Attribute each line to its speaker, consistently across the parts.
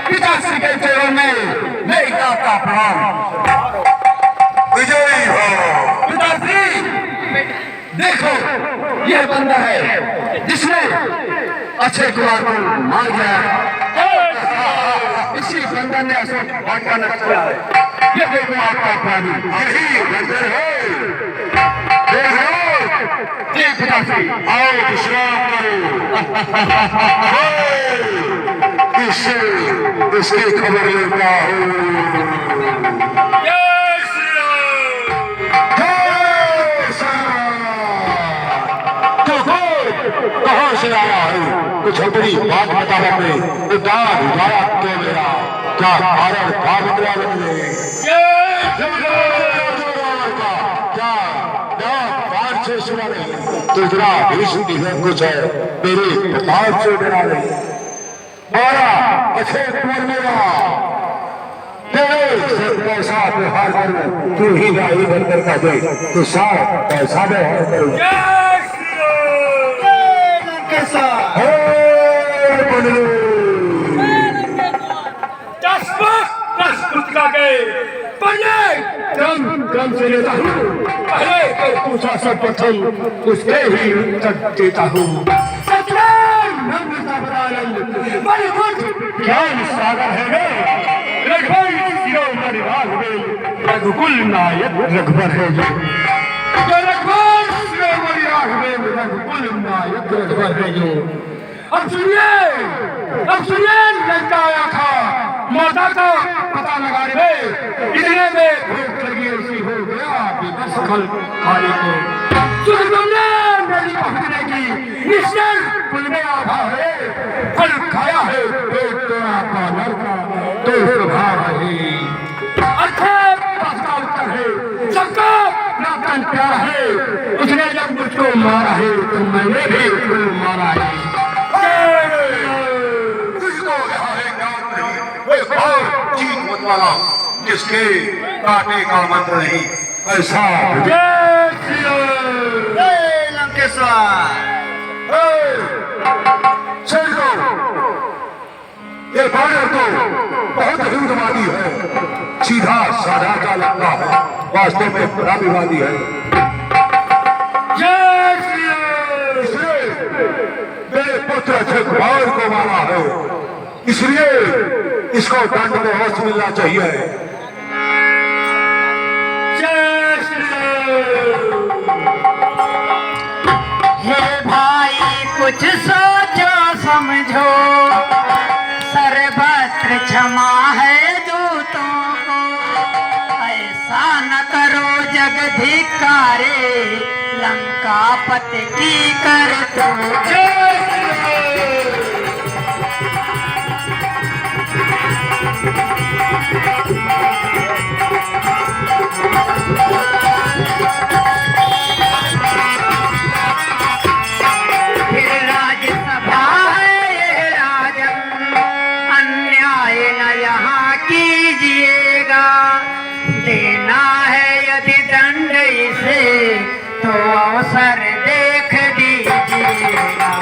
Speaker 1: पिताश्री के चरण में मेरी का प्रणाम। विजयी हो पिताश्री। देखो यह बंदा है जिसने अक्षय कुमार को मार दिया। इसी बंदर ने अशोक भाट का नष्ट किया है। ये देखो आपका प्राणी यही बंदर है। देखो पिताश्री आओ विश्राम करो। इसकी खबर लेता हूँ। कहाँ से आया है? कुछ अपनी बात बता रहे उदार उदारा तो मेरा क्या कारण था बदला बदले क्या से सुना नहीं तुझरा भीष्म है कुछ है मेरे प्रताप से डरा नहीं। बारा अच्छे कुमार मेरा पैसा व्यवहार करूँ तू ही गाड़ी बनकर का दे तो साथ पैसा व्यवहार करूँ। से लेता हूँ पहले तो पूछा सर्वप्रथम उसके ही उत्तर देता हूँ। ज्ञान सागर है रघुकुल नायक रघुबर है जो रघुकुल नायक रघुबर है जो। अब सुनिए लड़का आया था माता का पता लगा रहे इतने में भूख लगी ऐसी हो गया कि बस फल खाने को तुमने मेरी पहुंचने की निश्चय कुल में आभा है फल खाया है पेट तेरा का लड़का तो स्वभाव है अच्छे बात का उत्तर है सबका ना तन प्यारा है। उसने जब मुझको मारा है तो मैंने भी उसको मारा है। वाला जिसके काटे का मंत्र नहीं ऐसा ये बानर तो बहुत हिंदवादी है सीधा साधा का लगता है वास्तव में बड़ा विवादी है। मेरे पुत्र अक्षय कुमार को मारा है इसलिए इसको दंड में अवश्य मिलना चाहिए।
Speaker 2: हे भाई कुछ सोचो समझो सर्वत्र क्षमा है दूतों को ऐसा न करो जगधिकारे लंकापति की कर तो। देना है यदि दंड इसे तो अवसर देख दीजिएगा।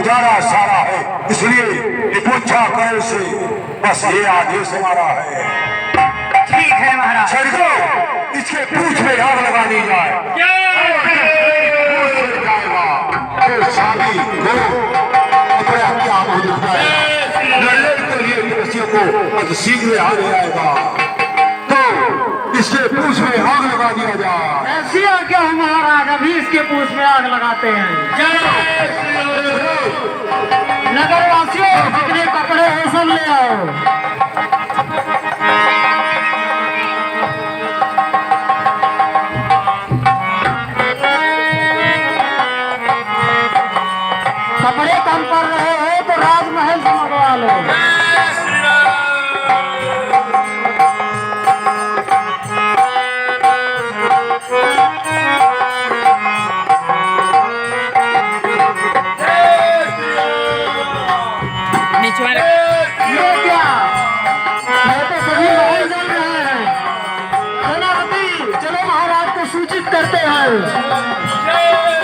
Speaker 1: उजारा सारा है इसलिए पूछा कर से बस ये आदेश हमारा है।
Speaker 2: ठीक है महाराज।
Speaker 1: इसके पूछ में आग लगा दी जाए तो शादी को अपने क्या मुंह दिखाएगा लड़ने के लिए विदेशियों को शीघ्र आ जाएगा तो इसके पूछ में आग लगा दिया जाए।
Speaker 2: ऐसी आज्ञा हो महाराज अभी इसके पूछ में आग लगाते हैं। नगरवासियों अपने कपड़े हसन ले आओ। कपड़े कम कर रहे हो तो राजमहल से मंगवा लो। सूचित करते हैं।
Speaker 1: जय